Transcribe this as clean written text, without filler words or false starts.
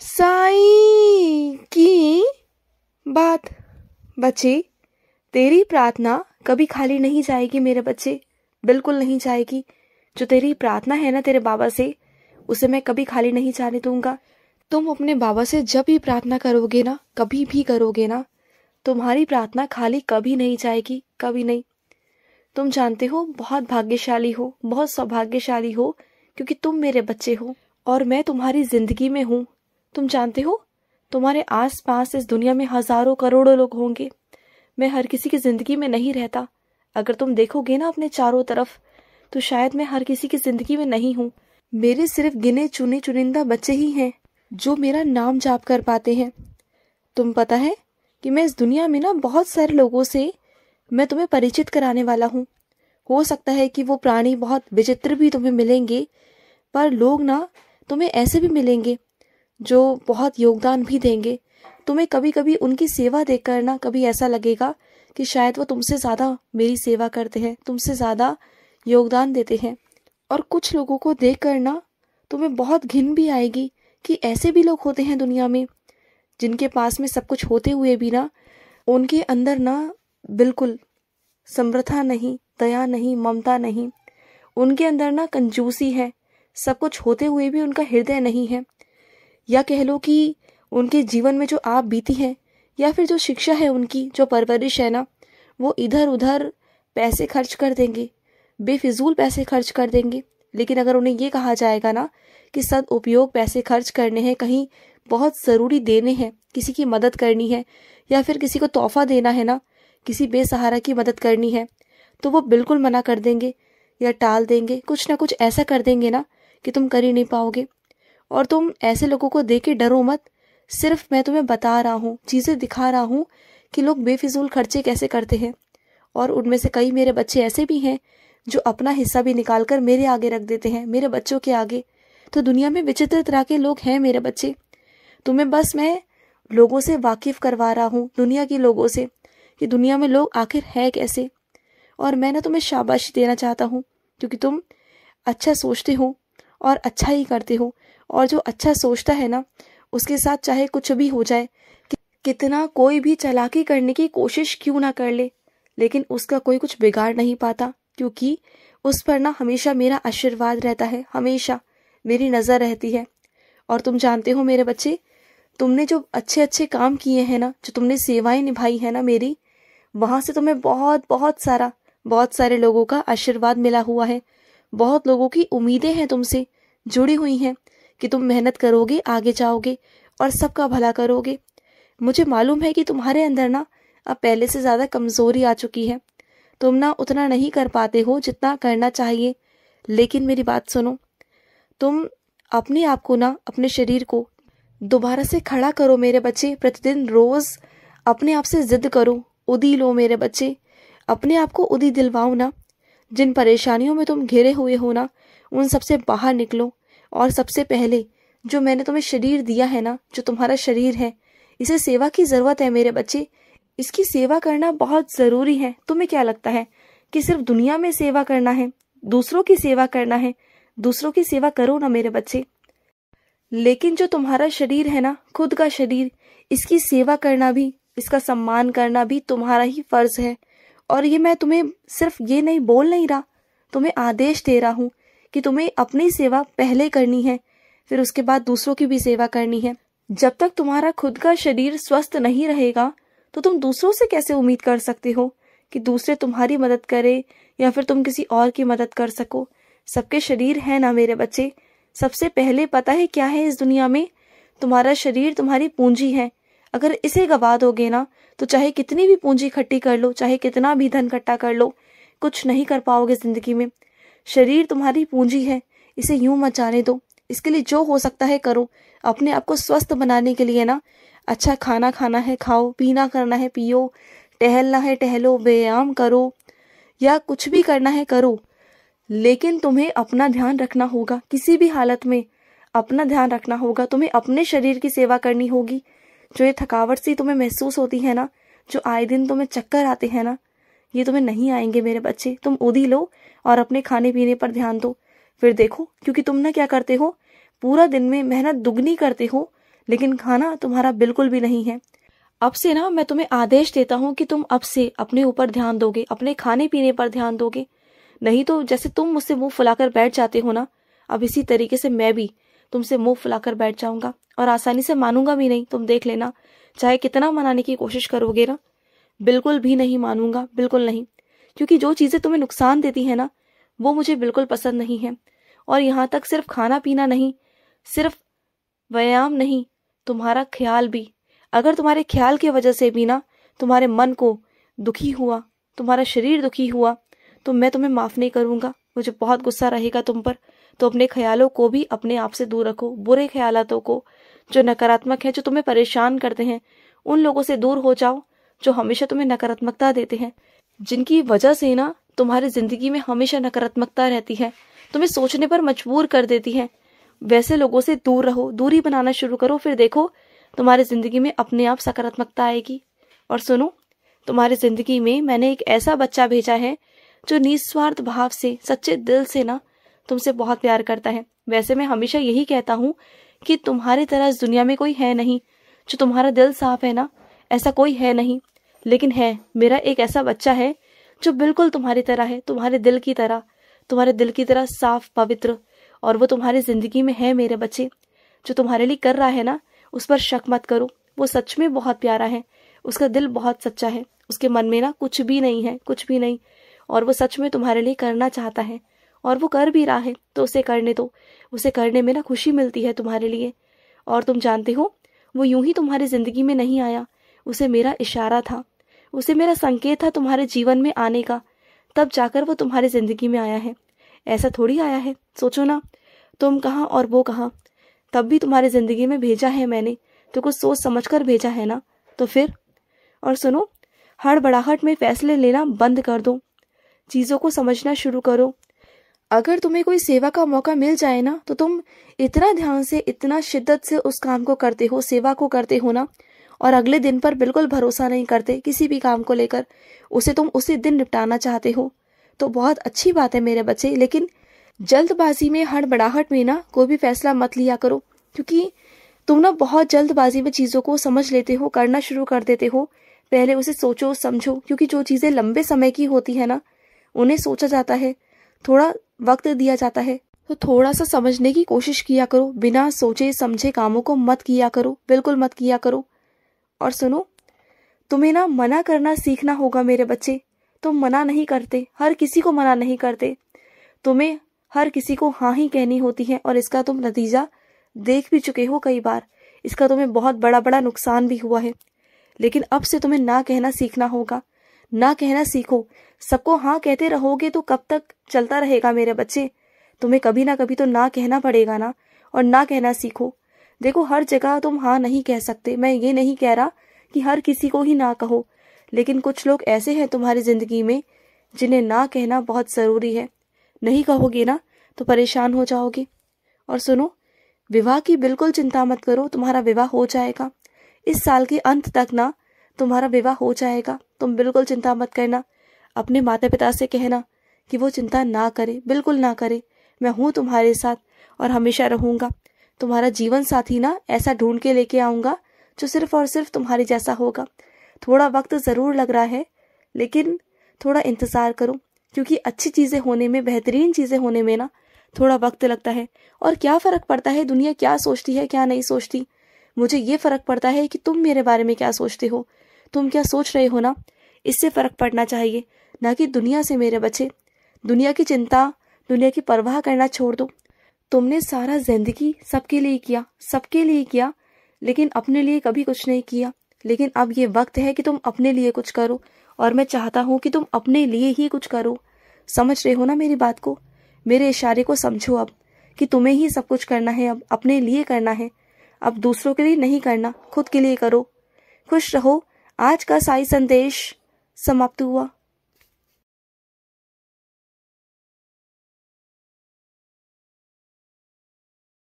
साईं की बात। बच्चे, तेरी प्रार्थना कभी खाली नहीं जाएगी मेरे बच्चे, बिल्कुल नहीं जाएगी। जो तेरी प्रार्थना है ना तेरे बाबा से, उसे मैं कभी खाली नहीं जाने दूंगा। तुम अपने बाबा से जब भी प्रार्थना करोगे ना, कभी भी करोगे ना, तुम्हारी प्रार्थना खाली कभी नहीं जाएगी, कभी नहीं। तुम जानते हो, बहुत भाग्यशाली हो, बहुत सौभाग्यशाली हो, क्योंकि तुम मेरे बच्चे हो और मैं तुम्हारी जिंदगी में हूँ। तुम जानते हो, तुम्हारे आस पास इस दुनिया में हजारों करोड़ों लोग होंगे। मैं हर किसी की जिंदगी में नहीं रहता। अगर तुम देखोगे ना अपने चारों तरफ, तो शायद मैं हर किसी की जिंदगी में नहीं हूँ। मेरे सिर्फ गिने चुने चुनिंदा बच्चे ही हैं जो मेरा नाम जाप कर पाते हैं। तुम पता है कि मैं इस दुनिया में ना बहुत सारे लोगों से मैं तुम्हें परिचित कराने वाला हूँ। हो सकता है कि वो प्राणी बहुत विचित्र भी तुम्हें मिलेंगे, पर लोग ना तुम्हें ऐसे भी मिलेंगे जो बहुत योगदान भी देंगे। तुम्हें कभी कभी उनकी सेवा देखकर ना कभी ऐसा लगेगा कि शायद वो तुमसे ज़्यादा मेरी सेवा करते हैं, तुमसे ज़्यादा योगदान देते हैं। और कुछ लोगों को देखकर ना तुम्हें बहुत घिन भी आएगी कि ऐसे भी लोग होते हैं दुनिया में, जिनके पास में सब कुछ होते हुए भी ना उनके अंदर ना बिल्कुल समृद्धता नहीं, दया नहीं, ममता नहीं। उनके अंदर ना कंजूसी है, सब कुछ होते हुए भी उनका हृदय नहीं है। या कह लो कि उनके जीवन में जो आप बीती है, या फिर जो शिक्षा है उनकी, जो परवरिश है ना, वो इधर उधर पैसे खर्च कर देंगे, बेफिजूल पैसे खर्च कर देंगे। लेकिन अगर उन्हें ये कहा जाएगा ना कि सदुपयोग पैसे खर्च करने हैं, कहीं बहुत ज़रूरी देने हैं, किसी की मदद करनी है, या फिर किसी को तोहफा देना है ना, किसी बेसहारा की मदद करनी है, तो वो बिल्कुल मना कर देंगे या टाल देंगे। कुछ ना कुछ ऐसा कर देंगे ना कि तुम कर ही नहीं पाओगे। और तुम ऐसे लोगों को देख के डरो मत। सिर्फ मैं तुम्हें बता रहा हूँ, चीज़ें दिखा रहा हूँ कि लोग बेफिजूल खर्चे कैसे करते हैं। और उनमें से कई मेरे बच्चे ऐसे भी हैं जो अपना हिस्सा भी निकाल कर मेरे आगे रख देते हैं, मेरे बच्चों के आगे। तो दुनिया में विचित्र तरह के लोग हैं मेरे बच्चे। तुम्हें बस मैं लोगों से वाकिफ करवा रहा हूँ, दुनिया के लोगों से, कि दुनिया में लोग आखिर है कैसे। और मैं ना तुम्हें शाबाशी देना चाहता हूँ, क्योंकि तुम अच्छा सोचते हो और अच्छा ही करते हो। और जो अच्छा सोचता है ना, उसके साथ चाहे कुछ भी हो जाए, कितना कोई भी चालाकी करने की कोशिश क्यों ना कर ले, लेकिन उसका कोई कुछ बिगाड़ नहीं पाता, क्योंकि उस पर ना हमेशा मेरा आशीर्वाद रहता है, हमेशा मेरी नज़र रहती है। और तुम जानते हो मेरे बच्चे, तुमने जो अच्छे अच्छे काम किए हैं ना, जो तुमने सेवाएं निभाई है ना मेरी, वहाँ से तुम्हें बहुत सारे लोगों का आशीर्वाद मिला हुआ है। बहुत लोगों की उम्मीदें हैं तुमसे जुड़ी हुई हैं कि तुम मेहनत करोगे, आगे जाओगे और सबका भला करोगे। मुझे मालूम है कि तुम्हारे अंदर ना अब पहले से ज़्यादा कमज़ोरी आ चुकी है। तुम ना उतना नहीं कर पाते हो जितना करना चाहिए। लेकिन मेरी बात सुनो, तुम अपने आप को ना, अपने शरीर को दोबारा से खड़ा करो मेरे बच्चे। प्रतिदिन रोज़ अपने आप से जिद करो, उदी लो मेरे बच्चे, अपने आप को उदी दिलवाओ ना। जिन परेशानियों में तुम घिरे हुए हो ना, उन सबसे बाहर निकलो। और सबसे पहले जो मैंने तुम्हें शरीर दिया है ना, जो तुम्हारा शरीर है, इसे सेवा की ज़रूरत है मेरे बच्चे। इसकी सेवा करना बहुत ज़रूरी है। तुम्हें क्या लगता है कि सिर्फ दुनिया में सेवा करना है, दूसरों की सेवा करना है? दूसरों की सेवा करो ना मेरे बच्चे, लेकिन जो तुम्हारा शरीर है ना, खुद का शरीर, इसकी सेवा करना भी, इसका सम्मान करना भी तुम्हारा ही फर्ज है। और ये मैं तुम्हें सिर्फ ये नहीं बोल नहीं रहा, तुम्हें आदेश दे रहा हूँ कि तुम्हें अपनी सेवा पहले करनी है, फिर उसके बाद दूसरों की भी सेवा करनी है। जब तक तुम्हारा खुद का शरीर स्वस्थ नहीं रहेगा, तो तुम दूसरों से कैसे उम्मीद कर सकते हो कि दूसरे तुम्हारी मदद करे या फिर तुम किसी और की मदद कर सको। सबके शरीर है ना मेरे बच्चे। सबसे पहले पता है क्या है इस दुनिया में? तुम्हारा शरीर तुम्हारी पूंजी है। अगर इसे गवा दोगे ना, तो चाहे कितनी भी पूंजी इकट्ठी कर लो, चाहे कितना भी धन इकट्ठा कर लो, कुछ नहीं कर पाओगे जिंदगी में। शरीर तुम्हारी पूंजी है, इसे यूं मत जाने दो। इसके लिए जो हो सकता है करो। अपने आप को स्वस्थ बनाने के लिए ना, अच्छा खाना खाना है खाओ, पीना करना है पियो, टहलना है टहलो, व्यायाम करो, या कुछ भी करना है करो। लेकिन तुम्हें अपना ध्यान रखना होगा, किसी भी हालत में अपना ध्यान रखना होगा। तुम्हें अपने शरीर की सेवा करनी होगी। जो ये थकावट सी तुम्हें महसूस होती है ना, जो आए दिन तुम्हें चक्कर आते हैं ना, ये तुम्हें नहीं आएंगे मेरे बच्चे। तुम उदी लो और अपने खाने पीने पर ध्यान दो। फिर देखो, क्योंकि तुम ना क्या करते हो, पूरा दिन में मेहनत दुगनी करते हो, लेकिन खाना तुम्हारा बिल्कुल भी नहीं है। अब से ना मैं तुम्हें आदेश देता हूँ कि तुम अब से अपने ऊपर ध्यान दोगे, अपने खाने पीने पर ध्यान दोगे। नहीं तो जैसे तुम मुझसे मुंह फुलाकर बैठ जाते हो ना, अब इसी तरीके से मैं भी तुमसे मुंह फुलाकर बैठ जाऊंगा और आसानी से मानूंगा भी नहीं। तुम देख लेना, चाहे कितना मनाने की कोशिश करोगे ना, बिल्कुल भी नहीं मानूंगा, बिल्कुल नहीं। क्योंकि जो चीजें तुम्हें नुकसान देती है ना, वो मुझे बिल्कुल पसंद नहीं है। और यहाँ तक सिर्फ खाना पीना नहीं, सिर्फ व्यायाम नहीं, तुम्हारा ख्याल भी। अगर तुम्हारे ख्याल की वजह से भी ना तुम्हारे मन को दुखी हुआ, तुम्हारा शरीर दुखी हुआ, तो मैं तुम्हें माफ नहीं करूंगा। मुझे बहुत गुस्सा रहेगा तुम पर। तो अपने ख्यालों को भी अपने आप से दूर रखो। बुरे ख्यालातों को, जो नकारात्मक है, जो तुम्हें परेशान करते हैं, उन लोगों से दूर हो जाओ जो हमेशा तुम्हें नकारात्मकता देते हैं, जिनकी वजह से ना तुम्हारी जिंदगी में हमेशा नकारात्मकता रहती है, तुम्हें सोचने पर मजबूर कर देती है। वैसे लोगों से दूर रहो, दूरी बनाना शुरू करो। फिर देखो तुम्हारी जिंदगी में अपने आप सकारात्मकता आएगी। और सुनो, तुम्हारी जिंदगी में मैंने एक ऐसा बच्चा भेजा है जो निस्वार्थ भाव से, सच्चे दिल से ना तुमसे बहुत प्यार करता है। वैसे मैं हमेशा यही कहता हूँ कि तुम्हारी तरह इस दुनिया में कोई है नहीं। जो तुम्हारा दिल साफ है ना, ऐसा कोई है नहीं। लेकिन है, मेरा एक ऐसा बच्चा है जो बिल्कुल तुम्हारी तरह है, तुम्हारे दिल की तरह, तुम्हारे दिल की तरह साफ, पवित्र। और वो तुम्हारी जिंदगी में है मेरे बच्चे। जो तुम्हारे लिए कर रहा है ना, उस पर शक मत करो। वो सच में बहुत प्यारा है, उसका दिल बहुत सच्चा है, उसके मन में ना कुछ भी नहीं है, कुछ भी नहीं। और वो सच में तुम्हारे लिए करना चाहता है, और वो कर भी रहा है। तो उसे करने दो। उसे करने में ना खुशी मिलती है तुम्हारे लिए। और तुम जानते हो, वो यूं ही तुम्हारी जिंदगी में नहीं आया। उसे मेरा इशारा था, उसे मेरा संकेत था तुम्हारे जीवन में आने का, तब जाकर वो तुम्हारी जिंदगी में आया है। ऐसा थोड़ी आया है। सोचो ना, तुम कहाँ और वो कहाँ, तब भी तुम्हारी जिंदगी में भेजा है मैंने, तो कुछ सोच समझ कर भेजा है ना। तो फिर, और सुनो, हड़बड़ाहट में फैसले लेना बंद कर दो, चीजों को समझना शुरू करो। अगर तुम्हें कोई सेवा का मौका मिल जाए ना, तो तुम इतना ध्यान से, इतना शिद्दत से उस काम को करते हो, सेवा को करते हो ना, और अगले दिन पर बिल्कुल भरोसा नहीं करते किसी भी काम को लेकर, उसे तुम उसी दिन निपटाना चाहते हो। तो बहुत अच्छी बात है मेरे बच्चे, लेकिन जल्दबाजी में, हड़बड़ाहट में ना कोई भी फैसला मत लिया करो। क्योंकि तुम ना बहुत जल्दबाजी में चीजों को समझ लेते हो, करना शुरू कर देते हो। पहले उसे सोचो, समझो। क्योंकि जो चीजें लंबे समय की होती है ना, उन्हें सोचा जाता है, थोड़ा वक्त दिया जाता है। तो थोड़ा सा समझने की कोशिश किया करो। बिना सोचे समझे कामों को मत किया करो, बिल्कुल मत किया करो। और सुनो, तुम्हें ना मना करना सीखना होगा मेरे बच्चे। तुम मना नहीं करते, हर किसी को मना नहीं करते। तुम्हें हर किसी को हाँ ही कहनी होती है, और इसका तुम नतीजा देख भी चुके हो कई बार। इसका तुम्हें बहुत बड़ा बड़ा नुकसान भी हुआ है। लेकिन अब से तुम्हें ना कहना सीखना होगा। ना कहना सीखो। सबको हाँ कहते रहोगे तो कब तक चलता रहेगा मेरे बच्चे। तुम्हें कभी ना कभी तो ना कहना पड़ेगा ना, और ना कहना सीखो। देखो, हर जगह तुम हाँ नहीं कह सकते। मैं ये नहीं कह रहा कि हर किसी को ही ना कहो, लेकिन कुछ लोग ऐसे हैं तुम्हारी जिंदगी में जिन्हें ना कहना बहुत जरूरी है। नहीं कहोगे ना तो परेशान हो जाओगे। और सुनो, विवाह की बिल्कुल चिंता मत करो, तुम्हारा विवाह हो जाएगा। इस साल के अंत तक ना तुम्हारा विवाह हो जाएगा। तुम बिल्कुल चिंता मत करना। अपने माता पिता से कहना कि वो चिंता ना करे, बिल्कुल ना करे। मैं हूँ तुम्हारे साथ और हमेशा रहूंगा। तुम्हारा जीवन साथी ना ऐसा ढूंढ के लेके आऊंगा जो सिर्फ और सिर्फ तुम्हारे जैसा होगा। थोड़ा वक्त जरूर लग रहा है, लेकिन थोड़ा इंतजार करो। क्योंकि अच्छी चीजें होने में, बेहतरीन चीजें होने में ना थोड़ा वक्त लगता है। और क्या फर्क पड़ता है दुनिया क्या सोचती है, क्या नहीं सोचती। मुझे ये फर्क पड़ता है कि तुम मेरे बारे में क्या सोचते हो, तुम क्या सोच रहे हो ना, इससे फर्क पड़ना चाहिए, ना कि दुनिया से मेरे बच्चे। दुनिया की चिंता, दुनिया की परवाह करना छोड़ दो। तुमने सारा जिंदगी सबके लिए किया, सबके लिए किया, लेकिन अपने लिए कभी कुछ नहीं किया। लेकिन अब ये वक्त है कि तुम अपने लिए कुछ करो, और मैं चाहता हूँ कि तुम अपने लिए ही कुछ करो। समझ रहे हो ना मेरी बात को? मेरे इशारे को समझो अब, कि तुम्हें ही सब कुछ करना है। अब अपने लिए करना है, अब दूसरों के लिए नहीं करना, खुद के लिए करो। खुश रहो। आज का साई संदेश समाप्त हुआ।